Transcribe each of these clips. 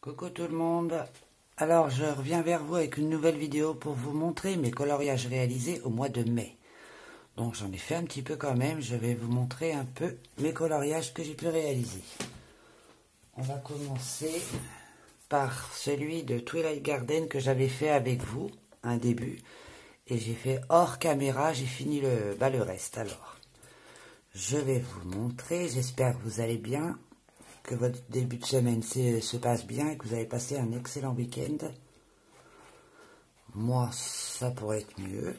Coucou tout le monde. Alors je reviens vers vous avec une nouvelle vidéo pour vous montrer mes coloriages réalisés au mois de mai. Donc j'en ai fait un petit peu quand même, je vais vous montrer un peu mes coloriages que j'ai pu réaliser. On va commencer par celui de Twilight Garden que j'avais fait avec vous, un début. Et j'ai fait hors caméra, j'ai fini le reste. Alors, je vais vous montrer, j'espère que vous allez bien, que votre début de semaine se passe bien et que vous avez passé un excellent week-end. Moi, ça pourrait être mieux.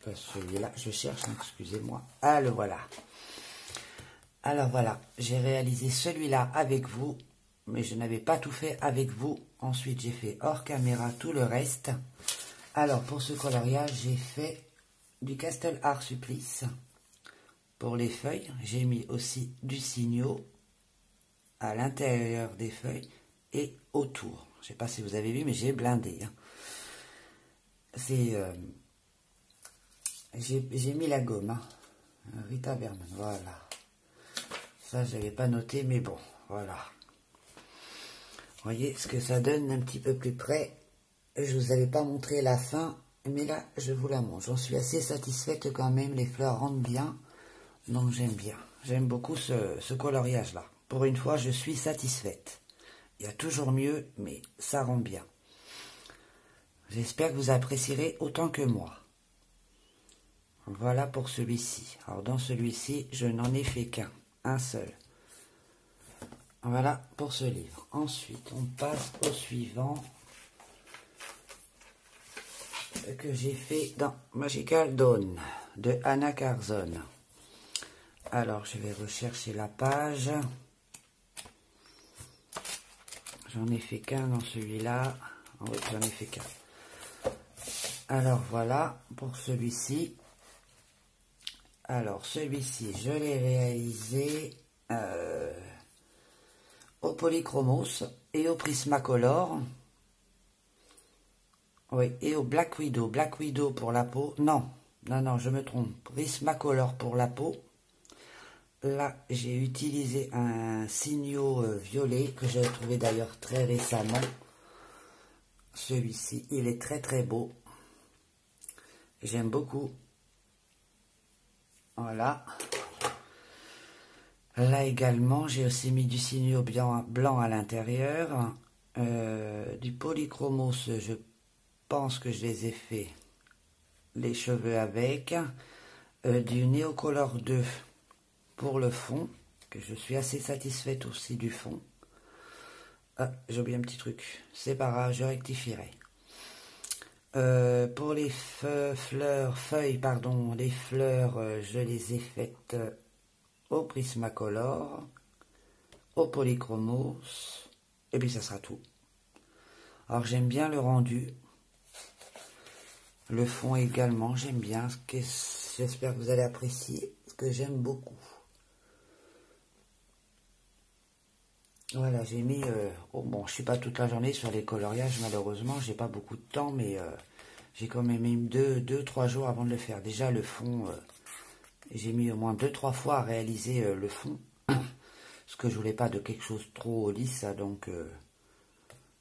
Celui-là, je cherche, excusez-moi. Ah, le voilà. Alors voilà, j'ai réalisé celui-là avec vous, mais je n'avais pas tout fait avec vous. Ensuite, j'ai fait hors caméra tout le reste. Alors, pour ce coloriage, j'ai fait du Castle Art Supplice. Pour les feuilles, j'ai mis aussi du signaux à l'intérieur des feuilles et autour. Je ne sais pas si vous avez vu, mais j'ai blindé. Hein. J'ai mis la gomme. Hein. Rita Berman, voilà. Ça, je n'avais pas noté, mais bon, voilà. Vous voyez ce que ça donne un petit peu plus près. Je vous avais pas montré la fin, mais là, je vous la montre. J'en suis assez satisfaite quand même. Les fleurs rendent bien. Donc j'aime bien, j'aime beaucoup ce coloriage-là. Pour une fois, je suis satisfaite. Il y a toujours mieux, mais ça rend bien. J'espère que vous apprécierez autant que moi. Voilà pour celui-ci. Alors dans celui-ci, je n'en ai fait qu'un, un seul. Voilà pour ce livre. Ensuite, on passe au suivant que j'ai fait dans Magical Dawn de Anna Carzon. Alors, je vais rechercher la page. J'en ai fait qu'un dans celui-là. Oui, j'en ai fait qu'un. Alors, voilà pour celui-ci. Alors, celui-ci, je l'ai réalisé au Polychromos et au Prismacolor. Oui, et au Black Widow. Black Widow pour la peau. Non, je me trompe. Prismacolor pour la peau. Là, j'ai utilisé un signaux violet que j'ai trouvé d'ailleurs très récemment. Celui-ci, il est très très beau. J'aime beaucoup. Voilà. Là également, j'ai aussi mis du signaux blanc à l'intérieur. Du Polychromos, je pense que je les ai fait les cheveux avec. Du Neocolor 2 pour le fond, que je suis assez satisfaite aussi du fond. Ah, j'ai oublié un petit truc, c'est pas grave, je rectifierai. Pour les feuilles, les fleurs, je les ai faites au Prismacolor, au Polychromos, et puis ça sera tout. Alors j'aime bien le rendu, le fond également, j'aime bien, j'espère que vous allez apprécier, ce que j'aime beaucoup. Voilà, j'ai mis... bon, je suis pas toute la journée sur les coloriages, malheureusement. J'ai pas beaucoup de temps, mais j'ai quand même mis 2-3 jours avant de le faire. Déjà, le fond, j'ai mis au moins 2-3 fois à réaliser le fond. Parce que je voulais pas de quelque chose trop lisse, donc...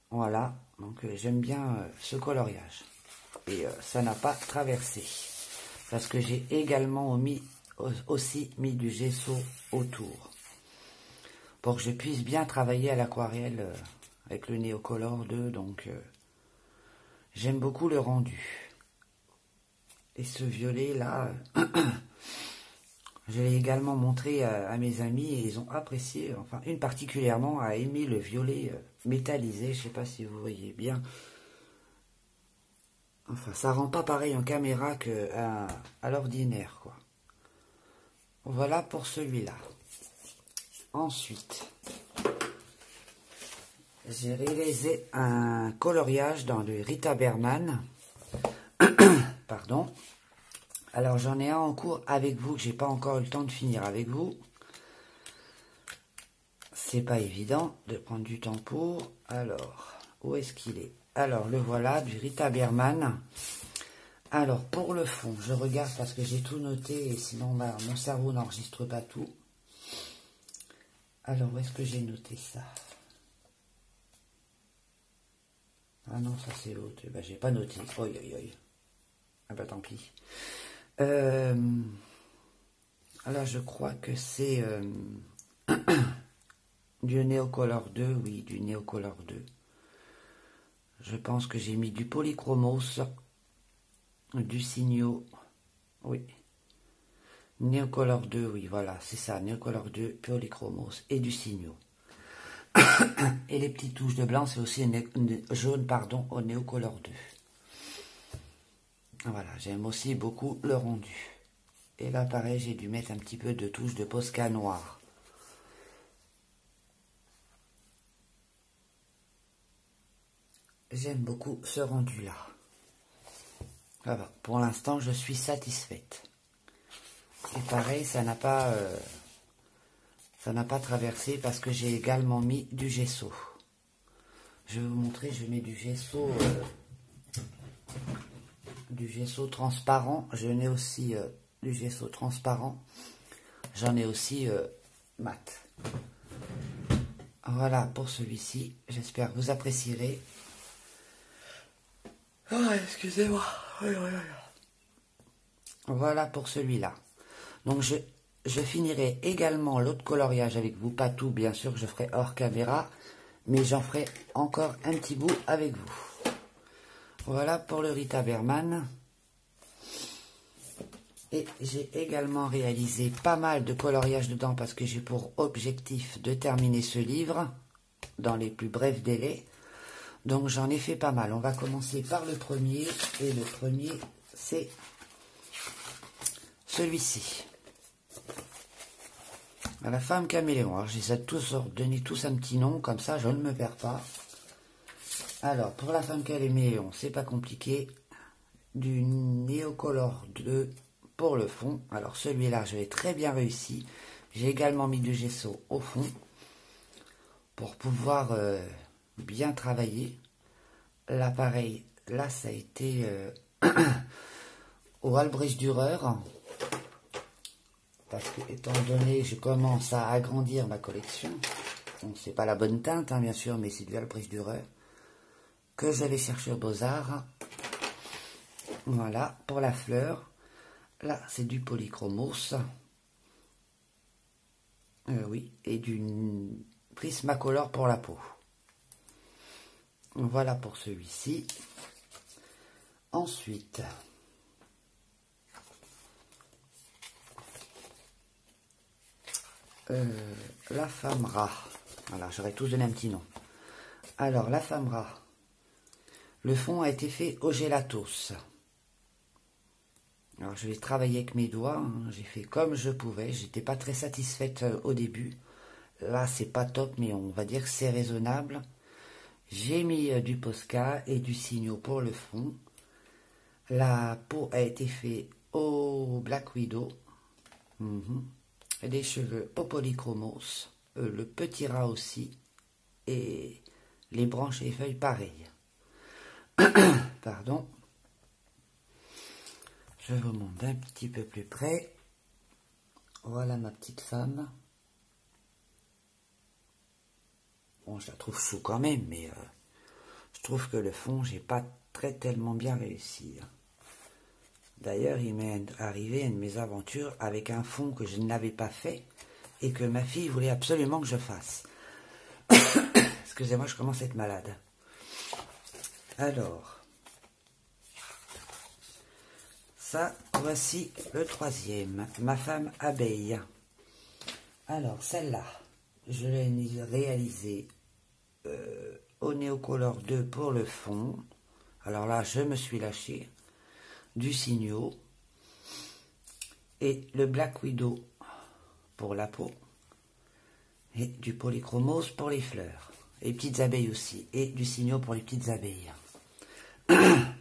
voilà, donc j'aime bien ce coloriage. Et ça n'a pas traversé. Parce que j'ai également aussi mis du gesso autour. Pour que je puisse bien travailler à l'aquarelle avec le Neocolor 2, donc j'aime beaucoup le rendu. Et ce violet là, je l'ai également montré à mes amis et ils ont apprécié, enfin une particulièrement a aimé le violet métallisé, je ne sais pas si vous voyez bien. Enfin, ça rend pas pareil en caméra qu'à l'ordinaire, quoi. Voilà pour celui-là. Ensuite, j'ai réalisé un coloriage dans le Rita Berman. Pardon. Alors, j'en ai un en cours avec vous que j'ai pas encore eu le temps de finir avec vous. C'est pas évident de prendre du temps pour. Alors, où est-ce qu'il est? Alors, le voilà, du Rita Berman. Alors, pour le fond, je regarde parce que j'ai tout noté et sinon mon cerveau n'enregistre pas tout. Alors, où est-ce que j'ai noté ça? Ah non, ça c'est l'autre. Ben, j'ai pas noté. Oi, oi, oi. Ah bah tant pis. Alors, je crois que c'est du Neocolor 2. Oui, du Neocolor 2. Je pense que j'ai mis du Polychromos, du Signo. Oui. Neocolor 2, oui, voilà, c'est ça. Neocolor 2, Polychromos et du Signo. Et les petites touches de blanc, c'est aussi jaune, pardon, au Neocolor 2. Voilà, j'aime aussi beaucoup le rendu. Et là, pareil, j'ai dû mettre un petit peu de touche de Posca noir. J'aime beaucoup ce rendu-là. Voilà, pour l'instant, je suis satisfaite. Et pareil, ça n'a pas traversé parce que j'ai également mis du gesso. Je vais vous montrer, je mets du gesso transparent. Je mets aussi du gesso transparent. J'en ai aussi mat. Voilà pour celui-ci. J'espère que vous apprécierez. Oh, excusez-moi. Voilà pour celui-là. Donc je finirai également l'autre coloriage avec vous. Pas tout, bien sûr, que je ferai hors caméra. Mais j'en ferai encore un petit bout avec vous. Voilà pour le Rita Berman. Et j'ai également réalisé pas mal de coloriage dedans parce que j'ai pour objectif de terminer ce livre dans les plus brefs délais. Donc j'en ai fait pas mal. On va commencer par le premier. Et le premier, c'est celui-ci. La femme caméléon. Alors j'essaie de tous donner tous un petit nom, comme ça je ne me perds pas. Alors pour la femme caméléon, c'est pas compliqué. Du Neocolor 2 pour le fond. Alors celui-là, je l'ai très bien réussi. J'ai également mis du gesso au fond pour pouvoir bien travailler. L'appareil, là, ça a été au Albrecht Dürer. Parce que, étant donné, je commence à agrandir ma collection. Bon, c'est pas la bonne teinte, hein, bien sûr, mais c'est du Albrecht Dürer que j'allais chercher au Beaux-Arts. Voilà, pour la fleur. Là, c'est du Polychromos. Oui, et du Prismacolor pour la peau. Voilà pour celui-ci. Ensuite, la femme rat. Voilà, j'aurais tous donné un petit nom. Alors, la femme rat. Le fond a été fait au gélatos. Alors, je vais travailler avec mes doigts. Hein. J'ai fait comme je pouvais. J'étais pas très satisfaite au début. Là, c'est pas top, mais on va dire que c'est raisonnable. J'ai mis du Posca et du Signo pour le fond. La peau a été faite au Black Widow. Les cheveux au Polychromos. Le petit rat aussi. Et les branches et les feuilles pareilles. Pardon. Je vous montre un petit peu plus près. Voilà ma petite femme. Bon, je la trouve chou quand même, mais je trouve que le fond, j'ai pas tellement bien réussi. D'ailleurs, il m'est arrivé une mésaventure avec un fond que je n'avais pas fait et que ma fille voulait absolument que je fasse. Excusez-moi, je commence à être malade. Alors, ça, voici le troisième, ma femme abeille. Alors, celle-là, je l'ai réalisée au Neocolor 2 pour le fond. Alors là, je me suis lâché. Du Signo. Et le Black Widow pour la peau. Et du Polychromos pour les fleurs. Et les petites abeilles aussi. Et du Signo pour les petites abeilles.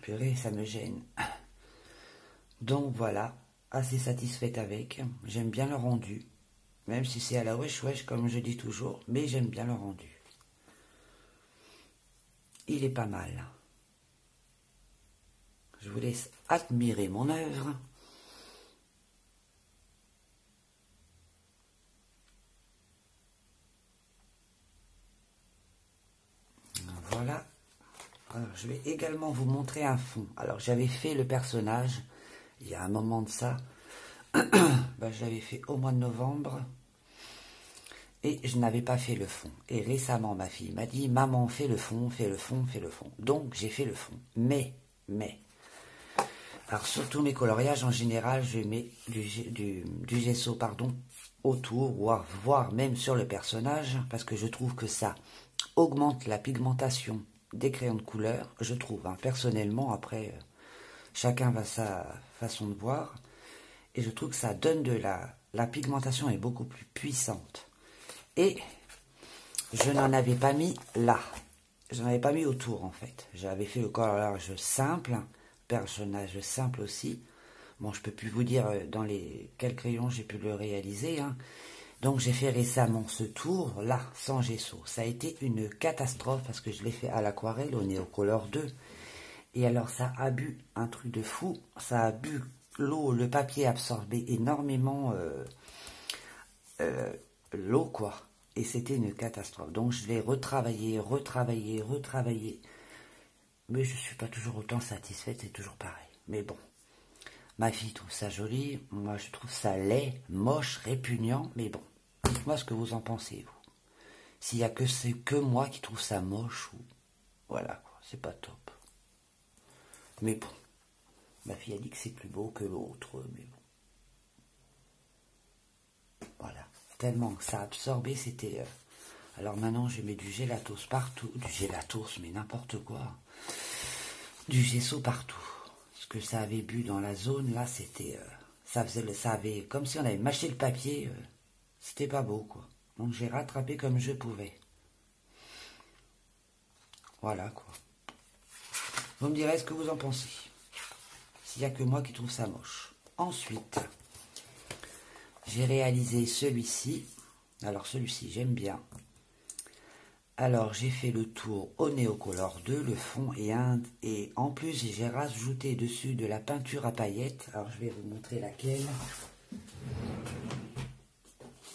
Purée, ça me gêne. Donc voilà, assez satisfaite avec. J'aime bien le rendu. Même si c'est à la wesh-wesh, comme je dis toujours. Mais j'aime bien le rendu. Il est pas mal. Je vous laisse admirer mon œuvre. Alors là, je vais également vous montrer un fond. Alors j'avais fait le personnage, il y a un moment de ça, ben, je l'avais fait au mois de novembre, et je n'avais pas fait le fond. Et récemment, ma fille m'a dit, maman, fais le fond, fais le fond, fais le fond. Donc j'ai fait le fond. Mais, alors sur tous mes coloriages, en général, je mets du gesso, pardon, autour, voire même sur le personnage, parce que je trouve que ça augmente la pigmentation des crayons de couleur, je trouve, hein. Personnellement, après, chacun va sa façon de voir, et je trouve que ça donne de la pigmentation est beaucoup plus puissante. Et je n'en avais pas mis là, je n'en avais pas mis autour en fait. J'avais fait le coloriage simple, personnage simple aussi. Bon, je peux plus vous dire dans quels crayons j'ai pu le réaliser, hein. Donc j'ai fait récemment ce tour là, sans gesso. Ça a été une catastrophe parce que je l'ai fait à l'aquarelle, au Neocolor 2. Et alors ça a bu un truc de fou. Ça a bu l'eau, le papier a absorbé énormément l'eau quoi. Et c'était une catastrophe. Donc je l'ai retravaillé. Mais je ne suis pas toujours autant satisfaite, c'est toujours pareil. Mais bon. Ma fille trouve ça joli, moi je trouve ça laid, moche, répugnant, mais bon. Dites-moi ce que vous en pensez, vous. S'il y a que c'est que moi qui trouve ça moche, ou voilà, quoi, c'est pas top. Mais bon, ma fille a dit que c'est plus beau que l'autre, mais bon. Voilà, tellement que ça a absorbé, c'était... Alors maintenant, je mets du gélatos partout, du gélatos, mais n'importe quoi. Du gesso partout. Ce que ça avait bu dans la zone, là, c'était... ça avait... Comme si on avait mâché le papier, c'était pas beau, quoi. Donc j'ai rattrapé comme je pouvais. Voilà, quoi. Vous me direz ce que vous en pensez. S'il n'y a que moi qui trouve ça moche. Ensuite, j'ai réalisé celui-ci. Alors celui-ci, j'aime bien. Alors j'ai fait le tour au Neocolor 2, le fond et en plus j'ai rajouté dessus de la peinture à paillettes. Alors je vais vous montrer laquelle.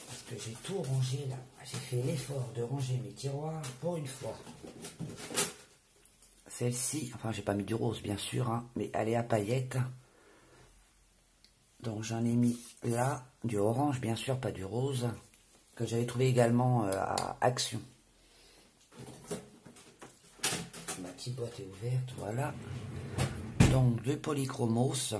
Parce que j'ai tout rangé là. J'ai fait l'effort de ranger mes tiroirs pour une fois. Celle-ci, enfin j'ai pas mis du rose bien sûr, hein, mais elle est à paillettes. Donc j'en ai mis là, du orange bien sûr, pas du rose, que j'avais trouvé également à Action. Ma petite boîte est ouverte, voilà. Donc de polychromos.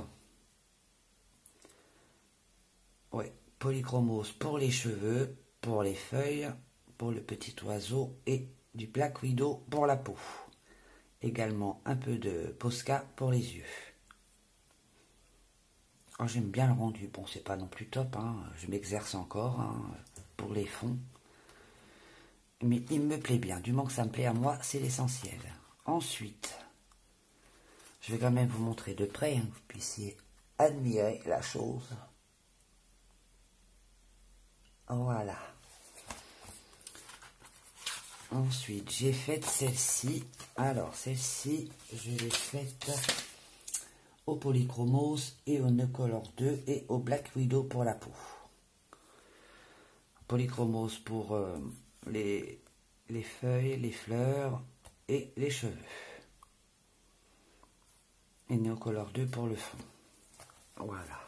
Ouais, polychromos pour les cheveux, pour les feuilles, pour le petit oiseau et du Black Widow pour la peau. Également un peu de Posca pour les yeux. Oh, j'aime bien le rendu. Bon, c'est pas non plus top, hein. Je m'exerce encore hein, pour les fonds. Mais il me plaît bien. Du moment que ça me plaît à moi, c'est l'essentiel. Ensuite, je vais quand même vous montrer de près, hein, que vous puissiez admirer la chose. Voilà. Ensuite, j'ai fait celle-ci. Alors, celle-ci, je l'ai faite au Polychromos et au Neocolor 2 et au Black Widow pour la peau. Polychromos pour les feuilles, les fleurs et les cheveux. Et Neocolor 2 pour le fond. Voilà.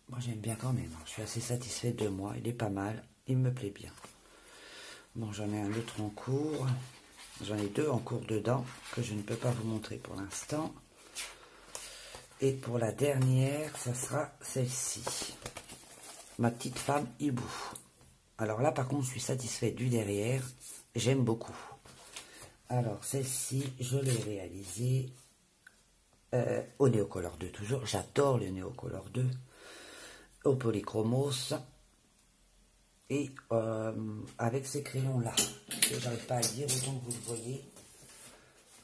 Moi j'aime bien quand même, je suis assez satisfait de moi, il est pas mal, il me plaît bien. Bon, j'en ai un autre en cours, j'en ai deux en cours dedans, que je ne peux pas vous montrer pour l'instant. Et pour la dernière, ça sera celle-ci, ma petite femme hibou. Alors là par contre je suis satisfait du derrière, j'aime beaucoup. Alors celle-ci, je l'ai réalisée au Neocolor 2 toujours, j'adore le Neocolor 2. Au Polychromos et avec ces crayons là, que j'arrive pas à dire autant que vous le voyez,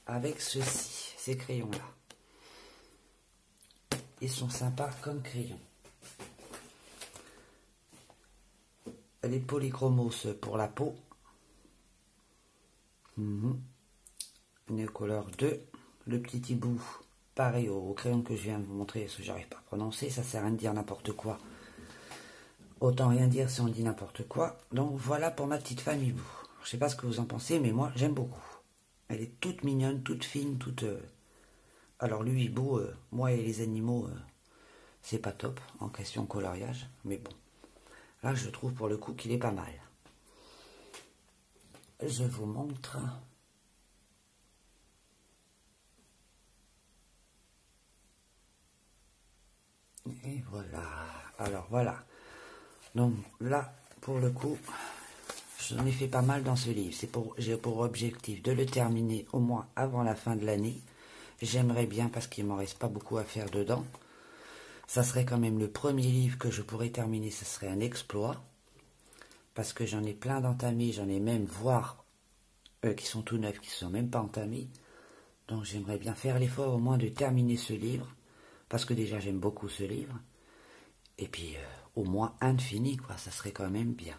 avec ceux-ci, ces crayons là, ils sont sympas comme crayons. Les Polychromos pour la peau, Neocolor 2, le petit hibou pareil au crayon que je viens de vous montrer, parce que j'arrive pas à prononcer, ça sert à rien de dire n'importe quoi. Autant rien dire si on dit n'importe quoi. Donc voilà pour ma petite femme Hibou. Je sais pas ce que vous en pensez, mais moi j'aime beaucoup. Elle est toute mignonne, toute fine, toute... Alors lui Hibou, moi et les animaux, c'est pas top en question coloriage, mais bon. Là je trouve pour le coup qu'il est pas mal. Je vous montre... Et voilà. Alors voilà. Donc là, pour le coup, j'en ai fait pas mal dans ce livre. J'ai pour objectif de le terminer au moins avant la fin de l'année. J'aimerais bien parce qu'il m'en reste pas beaucoup à faire dedans. Ça serait quand même le premier livre que je pourrais terminer. Ce serait un exploit. Parce que j'en ai plein d'entamés. J'en ai même, voire, qui sont tout neufs, qui ne sont même pas entamés. Donc j'aimerais bien faire l'effort au moins de terminer ce livre. Parce que déjà j'aime beaucoup ce livre. Et puis au moins un de fini, quoi, ça serait quand même bien.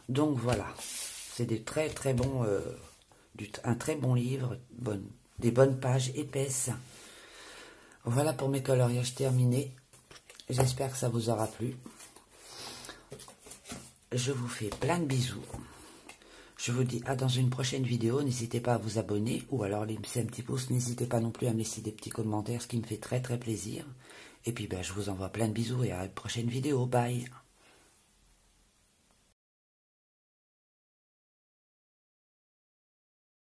Donc voilà, c'est des très très bons, un très bon livre, des bonnes pages épaisses. Voilà pour mes coloriages terminés. J'espère que ça vous aura plu. Je vous fais plein de bisous. Je vous dis à dans une prochaine vidéo. N'hésitez pas à vous abonner ou alors laisser un petit pouce. N'hésitez pas non plus à me laisser des petits commentaires, ce qui me fait très très plaisir. Et puis ben, je vous envoie plein de bisous et à une prochaine vidéo. Bye.